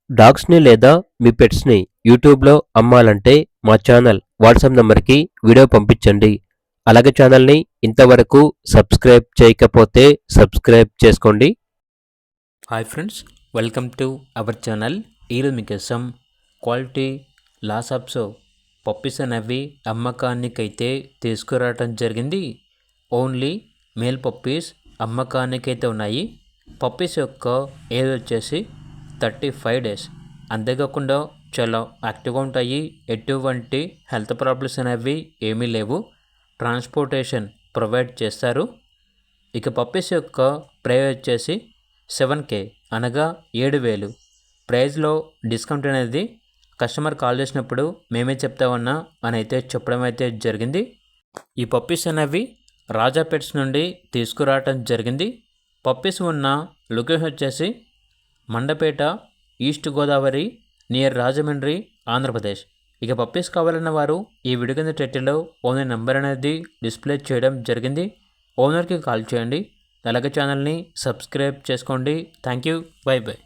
డాగ్స్‌ని లేదా మీ పెట్స్‌ని యూట్యూబ్‌లో అమ్మాలంటే మా ఛానల్ వాట్సాప్ నంబర్‌కి వీడియో పంపించండి. అలాగే ఛానల్‌ని ఇంతవరకు సబ్స్క్రైబ్ చేయకపోతే సబ్స్క్రైబ్ చేసుకోండి. Hi friends, welcome to our channel. ఈరోజు మీకోసం క్వాలిటీ లాసాప్సో పప్పీస్ అనేవి అమ్మకానికైతే తీసుకురావడం జరిగింది. ఓన్లీ మేల్ పప్పీస్ అమ్మకానికైతే ఉన్నాయి. పప్పీస్ యొక్క ఏజ్ వచ్చేసి 35 డేస్. అంతేకాకుండా చాలా యాక్టివ్గా ఉంటాయి. ఎటువంటి హెల్త్ ప్రాబ్లమ్స్ అనేవి ఏమీ లేవు. ట్రాన్స్పోర్టేషన్ ప్రొవైడ్ చేస్తారు. ఇక పప్పీస్ యొక్క ప్రైస్ వచ్చేసి 7K అనగా 7,000. ప్రైస్లో డిస్కౌంట్ అనేది కస్టమర్ కాల్ చేసినప్పుడు మేమే చెప్తామన్నా అని అయితే చెప్పడం అయితే జరిగింది. ఈ పప్పీస్ అనేవి రాజా పెట్స్ నుండి తీసుకురావటం జరిగింది. పప్పీస్ ఉన్న లొకేషన్ వచ్చేసి మండపేట, ఈస్ట్ గోదావరి, నియర్ రాజమండ్రి, ఆంధ్రప్రదేశ్. ఇక పప్పీస్ కావాలన్న వారు ఈ వీడియో కింద టైటిల్లో ఓనర్ నెంబర్ అనేది డిస్ప్లే చేయడం జరిగింది. ఓనర్కి కాల్ చేయండి. అలాగే ఛానల్ని సబ్స్క్రైబ్ చేసుకోండి. Thank you. By by.